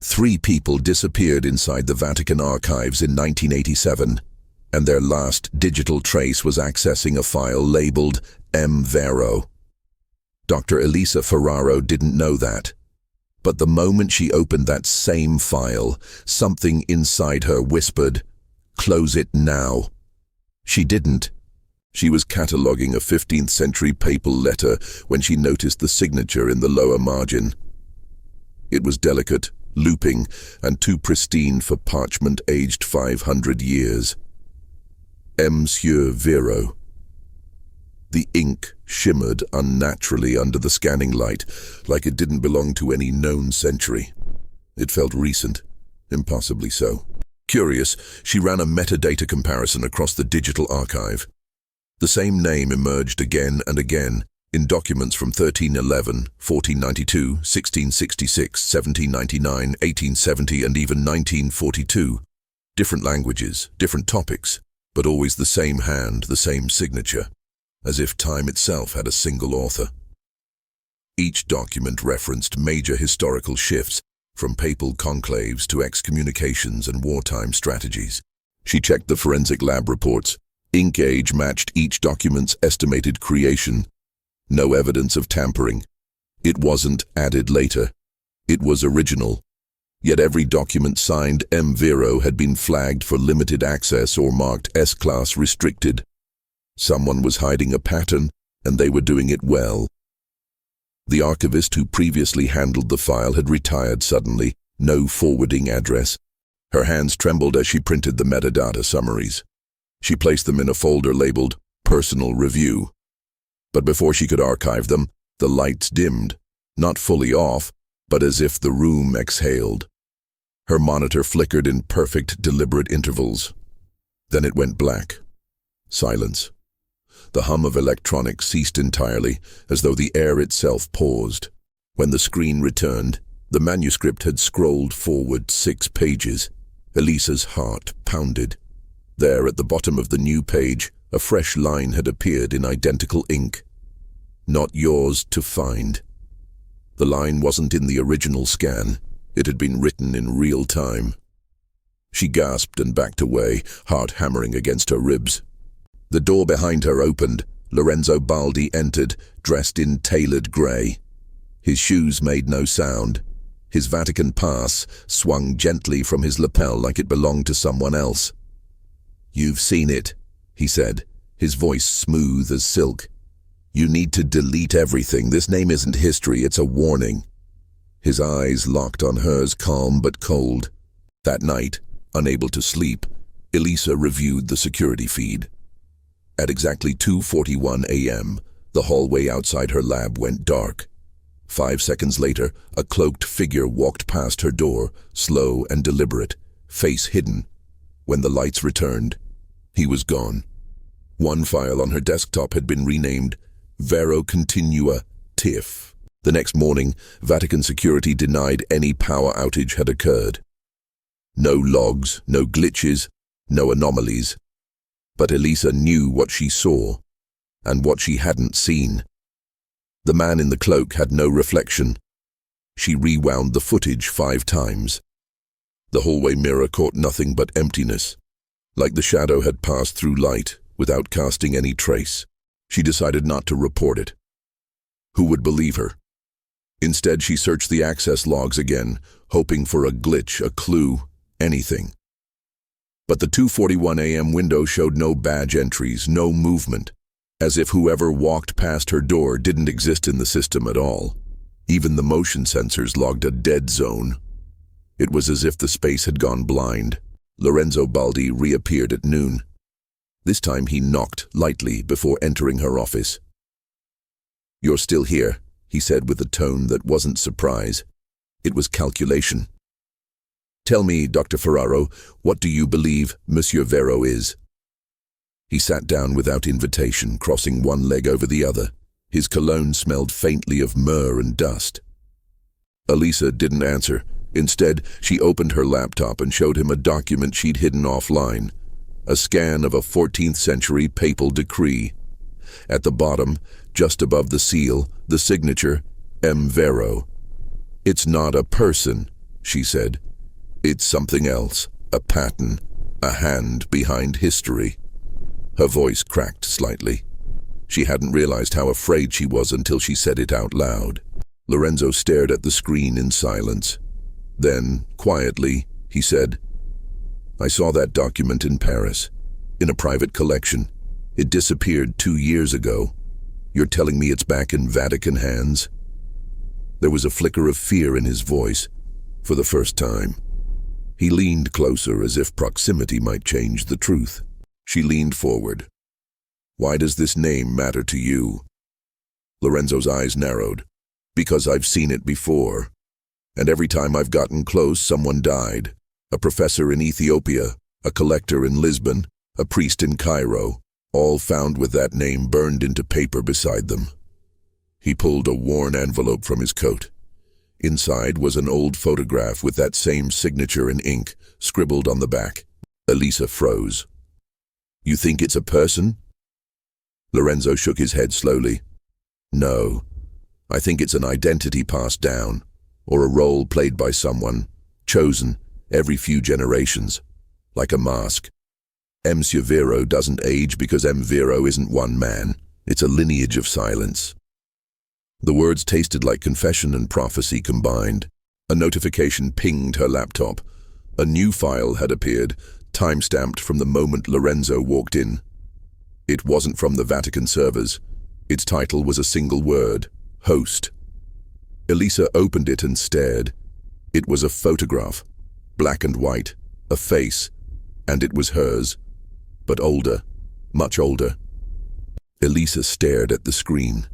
Three people disappeared inside the Vatican archives in 1987, and their last digital trace was accessing a file labeled Vero. Dr. Elisa Ferraro didn't know that. But the moment she opened that same file, something inside her whispered, "Close it now." She didn't. She was cataloguing a 15th century papal letter when she noticed the signature in the lower margin. It was delicate, looping, and too pristine for parchment aged 500 years. Monsieur Vero. The ink shimmered unnaturally under the scanning light, like it didn't belong to any known century. It felt recent, impossibly so. Curious, she ran a metadata comparison across the digital archive. The same name emerged again and again in documents from 1311, 1492, 1666, 1799, 1870, and even 1942. Different languages, different topics, but always the same hand, the same signature, as if time itself had a single author. Each document referenced major historical shifts, from papal conclaves to excommunications and wartime strategies. She checked the forensic lab reports. Ink age matched each document's estimated creation. No evidence of tampering. It wasn't added later. It was original. Yet every document signed M. Vero had been flagged for limited access or marked S-class restricted. Someone was hiding a pattern, and they were doing it well. The archivist who previously handled the file had retired suddenly, no forwarding address. Her hands trembled as she printed the metadata summaries. She placed them in a folder labeled Personal Review. But before she could archive them, the lights dimmed, not fully off, but as if the room exhaled. Her monitor flickered in perfect, deliberate intervals. Then it went black. Silence. The hum of electronics ceased entirely, as though the air itself paused. When the screen returned, the manuscript had scrolled forward 6 pages. Elisa's heart pounded. There, at the bottom of the new page, a fresh line had appeared in identical ink. Not yours to find. The line wasn't in the original scan. It had been written in real time. She gasped and backed away, heart hammering against her ribs. The door behind her opened. Lorenzo Baldi entered, dressed in tailored grey. His shoes made no sound. His Vatican pass swung gently from his lapel like it belonged to someone else. "You've seen it," he said, his voice smooth as silk. "You need to delete everything. This name isn't history, it's a warning." His eyes locked on hers, calm but cold. That night, unable to sleep, Elisa reviewed the security feed. At exactly 2:41 a.m., the hallway outside her lab went dark. 5 seconds later, a cloaked figure walked past her door, slow and deliberate, face hidden. When the lights returned, he was gone. One file on her desktop had been renamed Vero Continua TIFF. The next morning, Vatican security denied any power outage had occurred. No logs, no glitches, no anomalies. But Elisa knew what she saw, and what she hadn't seen. The man in the cloak had no reflection. She rewound the footage 5 times. The hallway mirror caught nothing but emptiness, like the shadow had passed through light without casting any trace. She decided not to report it. Who would believe her? Instead, she searched the access logs again, hoping for a glitch, a clue, anything. But the 2:41 a.m. window showed no badge entries, no movement, as if whoever walked past her door didn't exist in the system at all. Even the motion sensors logged a dead zone. It was as if the space had gone blind. Lorenzo Baldi reappeared at noon. This time he knocked lightly before entering her office. "You're still here," he said with a tone that wasn't surprise. It was calculation. "Tell me, Dr. Ferraro, what do you believe Monsieur Vero is?" He sat down without invitation, crossing one leg over the other. His cologne smelled faintly of myrrh and dust. Elisa didn't answer. Instead, she opened her laptop and showed him a document she'd hidden offline, a scan of a 14th century papal decree. At the bottom, just above the seal, the signature, M. Vero. "It's not a person," she said. It's something else, a pattern, a hand behind history. Her voice cracked slightly. She hadn't realized how afraid she was until she said it out loud. Lorenzo stared at the screen in silence. Then, quietly, he said, I saw that document in Paris, in a private collection. It disappeared 2 years ago. You're telling me it's back in Vatican hands? There was a flicker of fear in his voice, for the first time. He leaned closer as if proximity might change the truth. She leaned forward. Why does this name matter to you? Lorenzo's eyes narrowed. Because I've seen it before. And every time I've gotten close, someone died. A professor in Ethiopia, a collector in Lisbon, a priest in Cairo, all found with that name burned into paper beside them. He pulled a worn envelope from his coat. Inside was an old photograph with that same signature in ink, scribbled on the back. Elisa froze. You think it's a person? Lorenzo shook his head slowly. No. I think it's an identity passed down, or a role played by someone, chosen every few generations, like a mask. Monsieur Vero doesn't age because Vero isn't one man. It's a lineage of silence. The words tasted like confession and prophecy combined. A notification pinged her laptop. A new file had appeared, time-stamped from the moment Lorenzo walked in. It wasn't from the Vatican servers. Its title was a single word, host. Elisa opened it and stared. It was a photograph, black and white, a face, and it was hers, but older, much older. Elisa stared at the screen.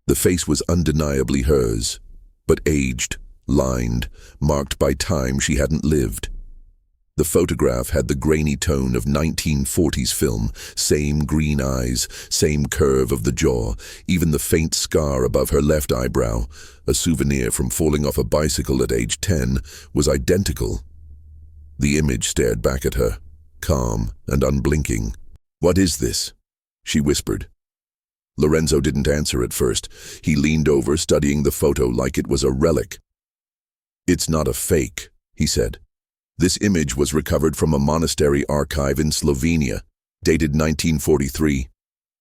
The face was undeniably hers, but aged, lined, marked by time she hadn't lived. The photograph had the grainy tone of 1940s film, same green eyes, same curve of the jaw, even the faint scar above her left eyebrow, a souvenir from falling off a bicycle at age 10, was identical. The image stared back at her, calm and unblinking. What is this? She whispered. Lorenzo didn't answer at first. He leaned over, studying the photo like it was a relic. It's not a fake, he said. This image was recovered from a monastery archive in Slovenia, dated 1943.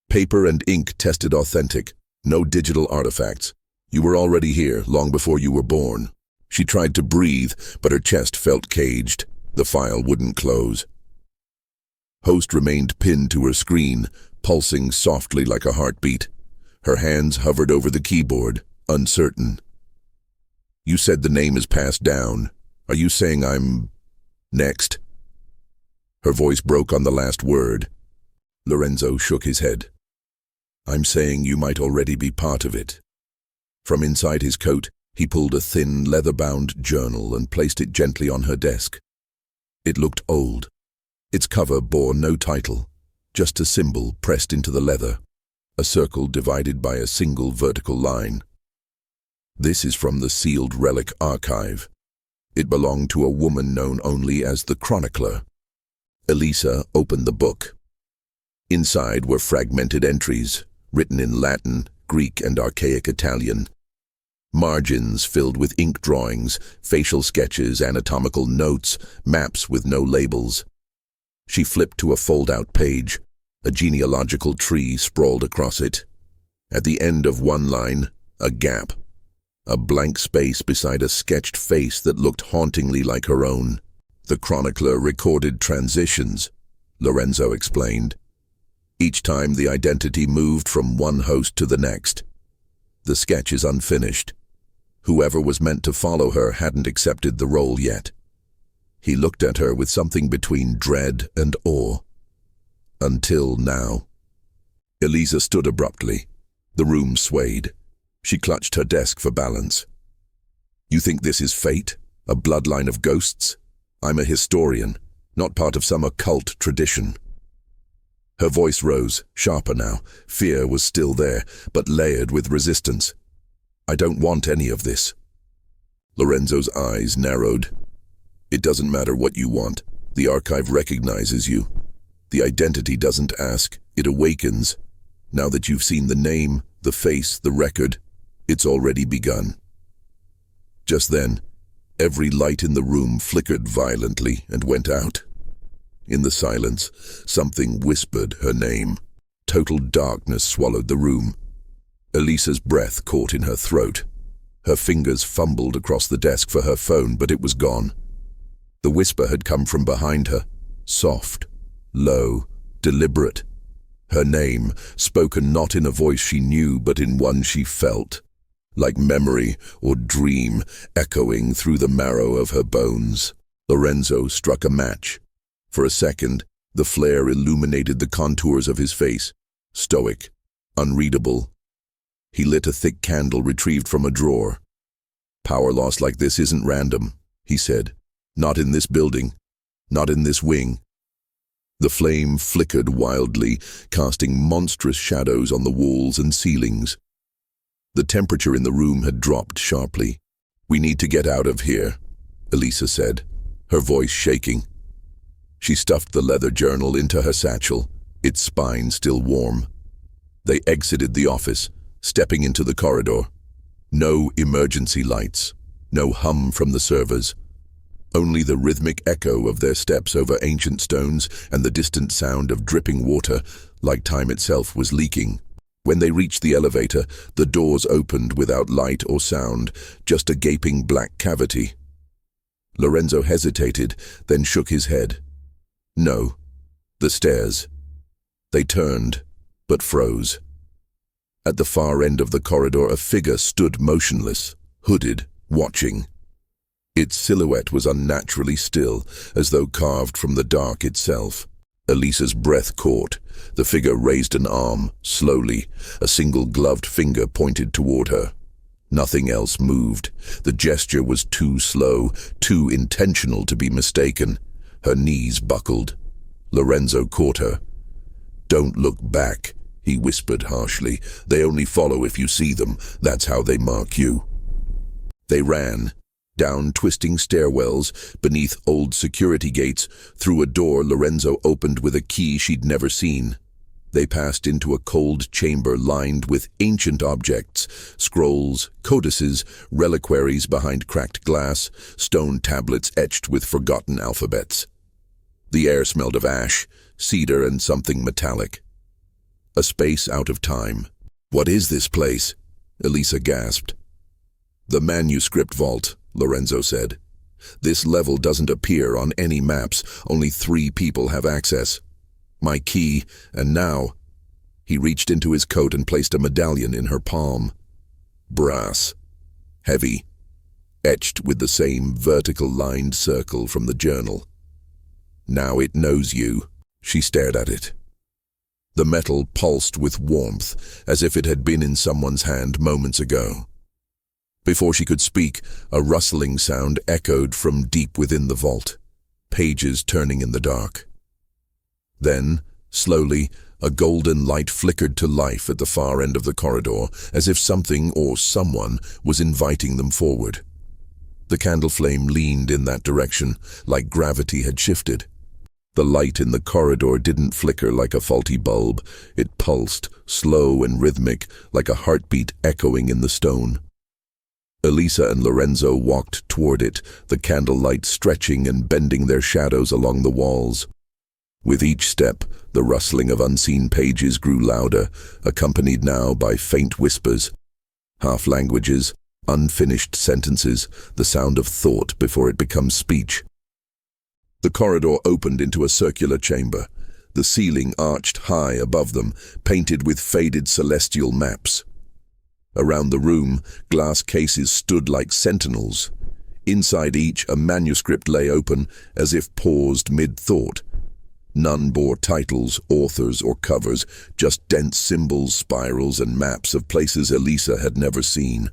Paper and ink tested authentic, no digital artifacts. You were already here, long before you were born. She tried to breathe, but her chest felt caged. The file wouldn't close. Host remained pinned to her screen, pulsing softly like a heartbeat. Her hands hovered over the keyboard, uncertain. You said the name is passed down. Are you saying I'm next? Her voice broke on the last word. Lorenzo shook his head. I'm saying you might already be part of it. From inside his coat, he pulled a thin, leather-bound journal and placed it gently on her desk. It looked old. Its cover bore no title, just a symbol pressed into the leather, a circle divided by a single vertical line. This is from the sealed relic archive. It belonged to a woman known only as the chronicler. Elisa opened the book. Inside were fragmented entries, written in Latin, Greek, and archaic Italian. Margins filled with ink drawings, facial sketches, anatomical notes, maps with no labels. She flipped to a fold-out page. A genealogical tree sprawled across it. At the end of one line, a gap. A blank space beside a sketched face that looked hauntingly like her own. The chronicler recorded transitions, Lorenzo explained. Each time the identity moved from one host to the next. The sketch is unfinished. Whoever was meant to follow her hadn't accepted the role yet. He looked at her with something between dread and awe. Until now. Elisa stood abruptly. The room swayed. She clutched her desk for balance. You think this is fate? A bloodline of ghosts? I'm a historian, not part of some occult tradition. Her voice rose, sharper now. Fear was still there, but layered with resistance. I don't want any of this. Lorenzo's eyes narrowed. It doesn't matter what you want. The archive recognizes you. The identity doesn't ask, it awakens. Now that you've seen the name, the face, the record, it's already begun. Just then, Every light in the room flickered violently and went out. In the silence, something whispered her name. Total darkness swallowed the room. Elisa's breath caught in her throat. Her fingers fumbled across the desk for her phone, but it was gone. The whisper had come from behind her, soft, low, deliberate. Her name, spoken not in a voice she knew, but in one she felt, like memory or dream echoing through the marrow of her bones. Lorenzo struck a match. For a second, the flare illuminated the contours of his face, stoic, unreadable. He lit a thick candle retrieved from a drawer. "Power loss like this isn't random," he said. "Not in this building. Not in this wing." The flame flickered wildly, casting monstrous shadows on the walls and ceilings. The temperature in the room had dropped sharply. "We need to get out of here," Elisa said, her voice shaking. She stuffed the leather journal into her satchel, its spine still warm. They exited the office, stepping into the corridor. No emergency lights, no hum from the servers. Only the rhythmic echo of their steps over ancient stones and the distant sound of dripping water, like time itself was leaking. When they reached the elevator, the doors opened without light or sound, just a gaping black cavity. Lorenzo hesitated, then shook his head. No, the stairs. They turned, but froze. At the far end of the corridor, a figure stood motionless, hooded, watching. Its silhouette was unnaturally still, as though carved from the dark itself. Elisa's breath caught. The figure raised an arm, slowly. A single gloved finger pointed toward her. Nothing else moved. The gesture was too slow, too intentional to be mistaken. Her knees buckled. Lorenzo caught her. "Don't look back," he whispered harshly. "They only follow if you see them. That's how they mark you." They ran. Down twisting stairwells, beneath old security gates, through a door Lorenzo opened with a key she'd never seen. They passed into a cold chamber lined with ancient objects, scrolls, codices, reliquaries behind cracked glass, stone tablets etched with forgotten alphabets. The air smelled of ash, cedar, and something metallic. A space out of time. "What is this place?" Elisa gasped. "The manuscript vault," Lorenzo said. "This level doesn't appear on any maps. Only 3 people have access. My key, and now—" He reached into his coat and placed a medallion in her palm. Brass. Heavy. Etched with the same vertical-lined circle from the journal. "Now it knows you." She stared at it. The metal pulsed with warmth, as if it had been in someone's hand moments ago. Before she could speak, a rustling sound echoed from deep within the vault, pages turning in the dark. Then, slowly, a golden light flickered to life at the far end of the corridor, as if something or someone was inviting them forward. The candle flame leaned in that direction, like gravity had shifted. The light in the corridor didn't flicker like a faulty bulb. It pulsed, slow and rhythmic, like a heartbeat echoing in the stone. Elisa and Lorenzo walked toward it, the candlelight stretching and bending their shadows along the walls. With each step, the rustling of unseen pages grew louder, accompanied now by faint whispers. Half-languages, unfinished sentences, the sound of thought before it becomes speech. The corridor opened into a circular chamber, the ceiling arched high above them, painted with faded celestial maps. Around the room, glass cases stood like sentinels. Inside each, a manuscript lay open, as if paused mid-thought. None bore titles, authors, or covers, just dense symbols, spirals, and maps of places Elisa had never seen.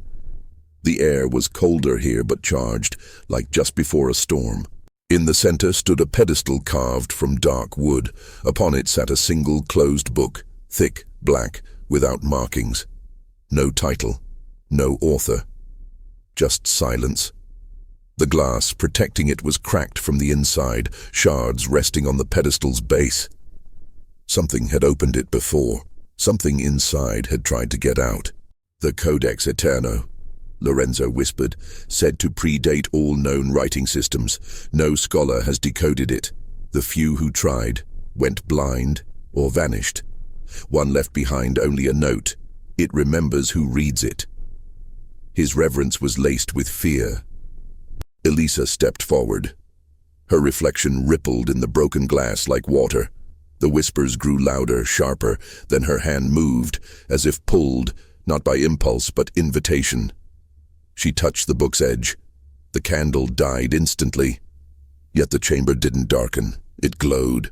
The air was colder here but charged, like just before a storm. In the center stood a pedestal carved from dark wood. Upon it sat a single closed book, thick, black, without markings. No title, no author, just silence. The glass protecting it was cracked from the inside, shards resting on the pedestal's base. Something had opened it before. Something inside had tried to get out. The Codex Eterno. Lorenzo whispered, said to predate all known writing systems. No scholar has decoded it. The few who tried went blind or vanished. One left behind only a note. It remembers who reads it. His reverence was laced with fear. Elisa stepped forward. Her reflection rippled in the broken glass like water. The whispers grew louder, sharper, then her hand moved, as if pulled, not by impulse but invitation. She touched the book's edge. The candle died instantly. Yet the chamber didn't darken. It glowed.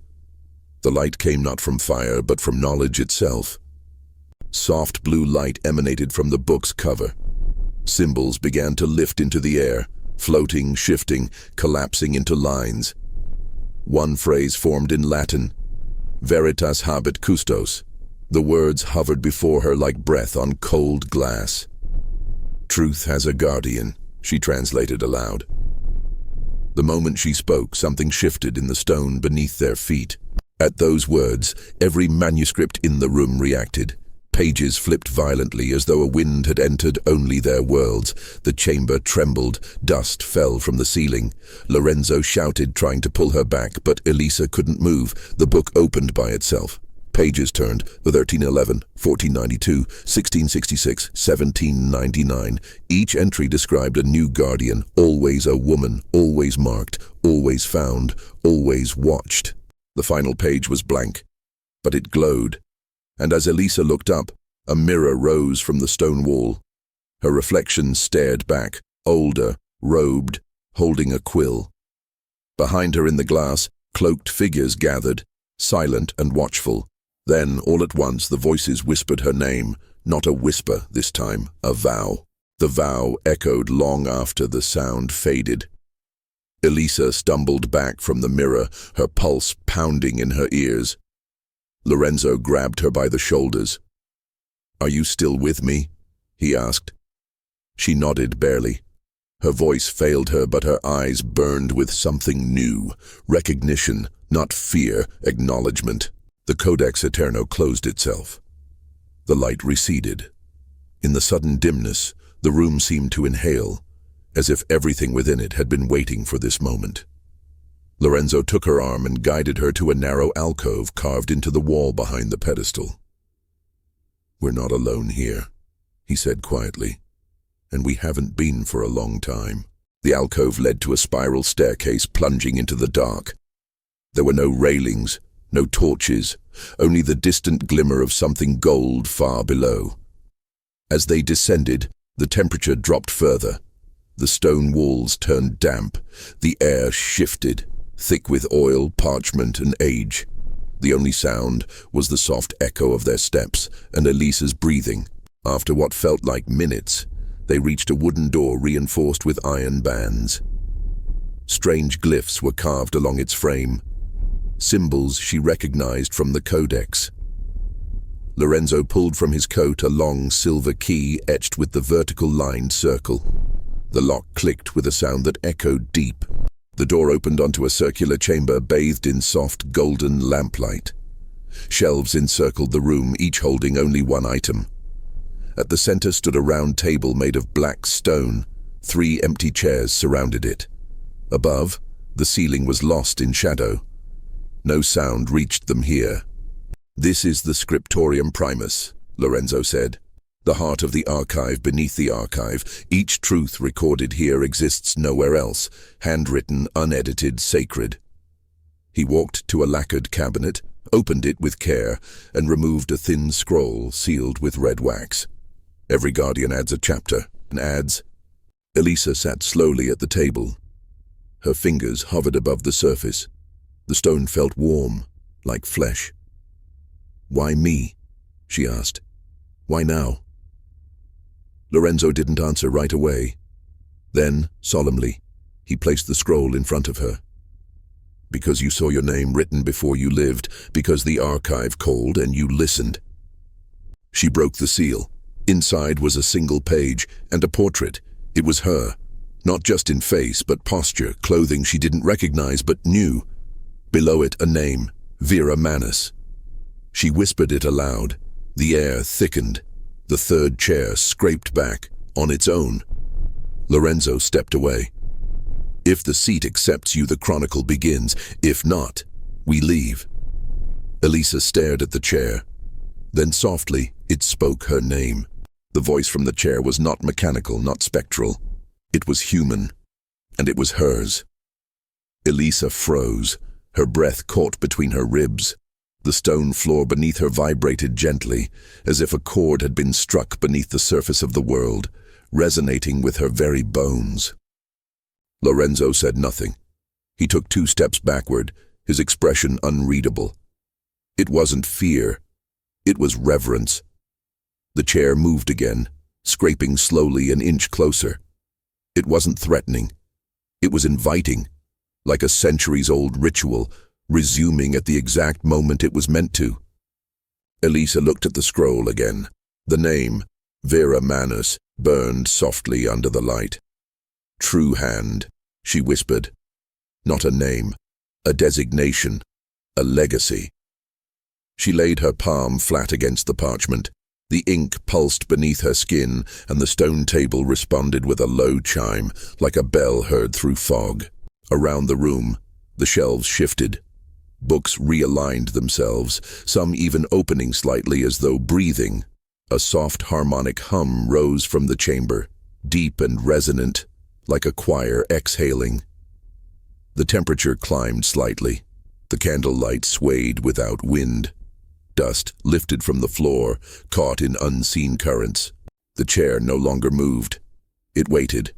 The light came not from fire, but from knowledge itself. Soft blue light emanated from the book's cover. Symbols began to lift into the air, floating, shifting, collapsing into lines. One phrase formed in Latin, Veritas habet custos. The words hovered before her like breath on cold glass. Truth has a guardian, she translated aloud. The moment she spoke, something shifted in the stone beneath their feet. At those words, every manuscript in the room reacted. Pages flipped violently as though a wind had entered only their worlds. The chamber trembled. Dust fell from the ceiling. Lorenzo shouted, trying to pull her back, but Elisa couldn't move. The book opened by itself. Pages turned, 1311, 1492, 1666, 1799. Each entry described a new guardian, always a woman, always marked, always found, always watched. The final page was blank, but it glowed. And as Elisa looked up, a mirror rose from the stone wall. Her reflection stared back, older, robed, holding a quill. Behind her in the glass, cloaked figures gathered, silent and watchful. Then, all at once, the voices whispered her name, not a whisper this time, a vow. The vow echoed long after the sound faded. Elisa stumbled back from the mirror, her pulse pounding in her ears. Lorenzo grabbed her by the shoulders. "Are you still with me?" he asked. She nodded barely. Her voice failed her, but her eyes burned with something new. Recognition, not fear, acknowledgement. The Codex Eterno closed itself. The light receded. In the sudden dimness, the room seemed to inhale, as if everything within it had been waiting for this moment. Lorenzo took her arm and guided her to a narrow alcove carved into the wall behind the pedestal. "We're not alone here," he said quietly, "and we haven't been for a long time." The alcove led to a spiral staircase plunging into the dark. There were no railings, no torches, only the distant glimmer of something gold far below. As they descended, the temperature dropped further. The stone walls turned damp. The air shifted, thick with oil, parchment, and age. The only sound was the soft echo of their steps and Elisa's breathing. After what felt like minutes, they reached a wooden door reinforced with iron bands. Strange glyphs were carved along its frame, symbols she recognized from the Codex. Lorenzo pulled from his coat a long silver key etched with the vertical lined circle. The lock clicked with a sound that echoed deep. The door opened onto a circular chamber bathed in soft golden lamplight. Shelves encircled the room, each holding only one item. At the center stood a round table made of black stone. 3 empty chairs surrounded it. Above, the ceiling was lost in shadow. No sound reached them here. "This is the Scriptorium Primus," Lorenzo said. "The heart of the archive beneath the archive. Each truth recorded here exists nowhere else. Handwritten, unedited, sacred." He walked to a lacquered cabinet, opened it with care, and removed a thin scroll sealed with red wax. "Every guardian adds a chapter, and adds." Elisa sat slowly at the table. Her fingers hovered above the surface. The stone felt warm, like flesh. "Why me?" she asked. "Why now?" Lorenzo didn't answer right away. Then, solemnly, he placed the scroll in front of her. "Because you saw your name written before you lived, because the archive called and you listened." She broke the seal. Inside was a single page and a portrait. It was her, not just in face, but posture, clothing she didn't recognize but knew. Below it, a name, Vera Manus. She whispered it aloud. The air thickened. The third chair scraped back, on its own. Lorenzo stepped away. If the seat accepts you, the chronicle begins. If not, we leave. Elisa stared at the chair. Then softly, it spoke her name. The voice from the chair was not mechanical, not spectral. It was human, and it was hers. Elisa froze, her breath caught between her ribs. The stone floor beneath her vibrated gently, as if a chord had been struck beneath the surface of the world, resonating with her very bones. Lorenzo said nothing. He took 2 steps backward, his expression unreadable. It wasn't fear. It was reverence. The chair moved again, scraping slowly an inch closer. It wasn't threatening. It was inviting, like a centuries-old ritual, resuming at the exact moment it was meant to. Elisa looked at the scroll again. The name, Vera Manus, burned softly under the light. True hand, she whispered. Not a name, a designation, a legacy. She laid her palm flat against the parchment. The ink pulsed beneath her skin, and the stone table responded with a low chime, like a bell heard through fog. Around the room, the shelves shifted. Books realigned themselves, some even opening slightly as though breathing. A soft harmonic hum rose from the chamber, deep and resonant, like a choir exhaling. The temperature climbed slightly. The candlelight swayed without wind. Dust lifted from the floor, caught in unseen currents. The chair no longer moved. It waited.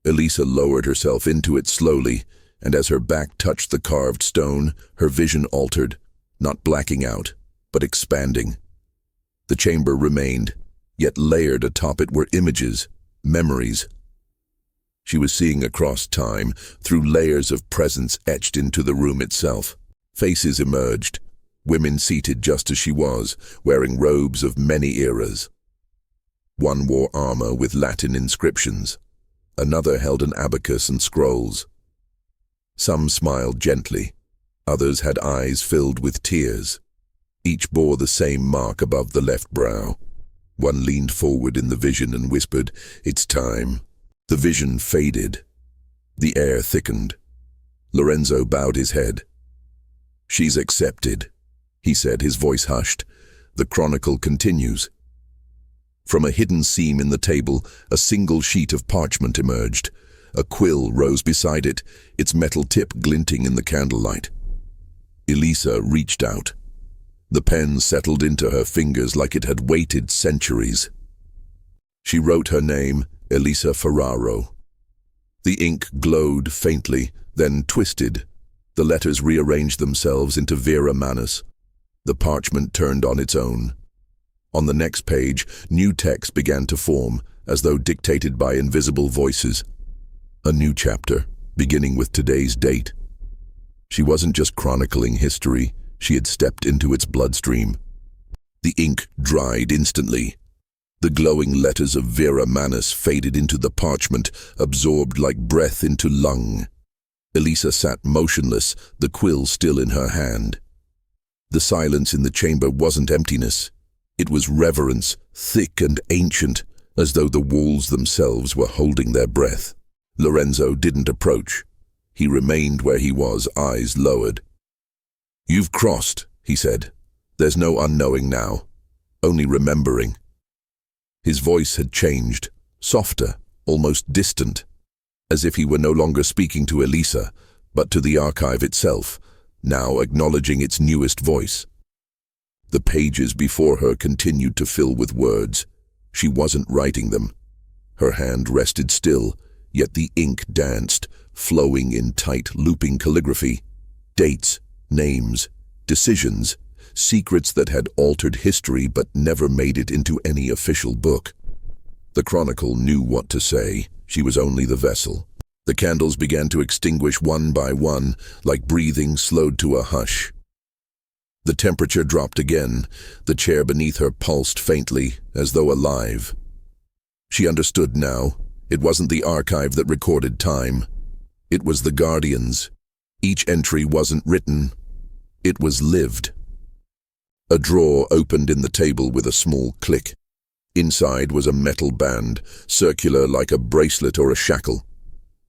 Elisa lowered herself into it slowly, and as her back touched the carved stone, her vision altered, not blacking out, but expanding. The chamber remained, yet layered atop it were images, memories. She was seeing across time, through layers of presence etched into the room itself. Faces emerged, women seated just as she was, wearing robes of many eras. One wore armor with Latin inscriptions. Another held an abacus and scrolls. Some smiled gently. Others had eyes filled with tears. Each bore the same mark above the left brow. One leaned forward in the vision and whispered, "It's time." The vision faded. The air thickened. Lorenzo bowed his head. "She's accepted," he said, his voice hushed. "The chronicle continues." From a hidden seam in the table, a single sheet of parchment emerged. A quill rose beside it, its metal tip glinting in the candlelight. Elisa reached out. The pen settled into her fingers like it had waited centuries. She wrote her name, Elisa Ferraro. The ink glowed faintly, then twisted. The letters rearranged themselves into Vera Manus. The parchment turned on its own. On the next page, new text began to form, as though dictated by invisible voices. A new chapter, beginning with today's date. She wasn't just chronicling history, she had stepped into its bloodstream. The ink dried instantly. The glowing letters of Vera Manus faded into the parchment, absorbed like breath into lung. Elisa sat motionless, the quill still in her hand. The silence in the chamber wasn't emptiness. It was reverence, thick and ancient, as though the walls themselves were holding their breath. Lorenzo didn't approach. He remained where he was, eyes lowered. "You've crossed," he said. "There's no unknowing now, only remembering." His voice had changed, softer, almost distant, as if he were no longer speaking to Elisa, but to the archive itself, now acknowledging its newest voice. The pages before her continued to fill with words. She wasn't writing them. Her hand rested still, yet the ink danced, flowing in tight, looping calligraphy. Dates, names, decisions, secrets that had altered history but never made it into any official book. The chronicle knew what to say. She was only the vessel. The candles began to extinguish one by one, like breathing slowed to a hush. The temperature dropped again. The chair beneath her pulsed faintly, as though alive. She understood now. It wasn't the archive that recorded time. It was the guardians. Each entry wasn't written. It was lived. A drawer opened in the table with a small click. Inside was a metal band, circular like a bracelet or a shackle,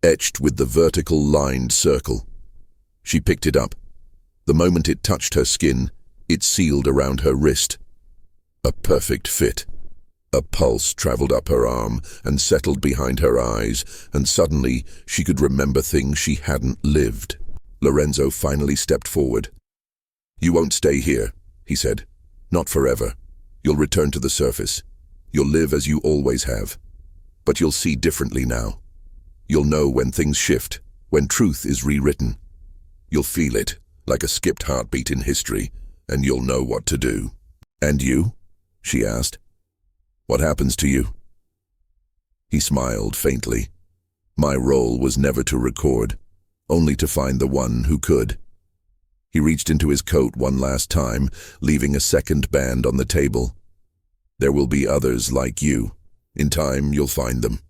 etched with the vertical lined circle. She picked it up. The moment it touched her skin, it sealed around her wrist. A perfect fit. A pulse traveled up her arm and settled behind her eyes, and suddenly she could remember things she hadn't lived. Lorenzo finally stepped forward. "You won't stay here," he said. "Not forever. You'll return to the surface. You'll live as you always have. But you'll see differently now. You'll know when things shift, when truth is rewritten. You'll feel it, like a skipped heartbeat in history, and you'll know what to do." "And you?" she asked. "What happens to you?" He smiled faintly. "My role was never to record, only to find the one who could." He reached into his coat one last time, leaving a second band on the table. "There will be others like you. In time, you'll find them."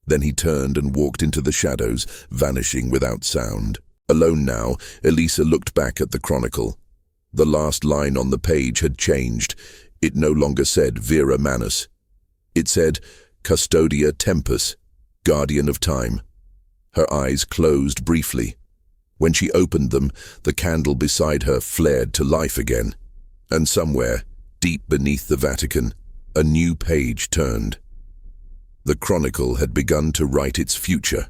Then he turned and walked into the shadows, vanishing without sound. Alone now, Elisa looked back at the chronicle. The last line on the page had changed. It no longer said Vera Manus. It said Custodia Tempus, Guardian of Time. Her eyes closed briefly. When she opened them, the candle beside her flared to life again. And somewhere, deep beneath the Vatican, a new page turned. The chronicle had begun to write its future.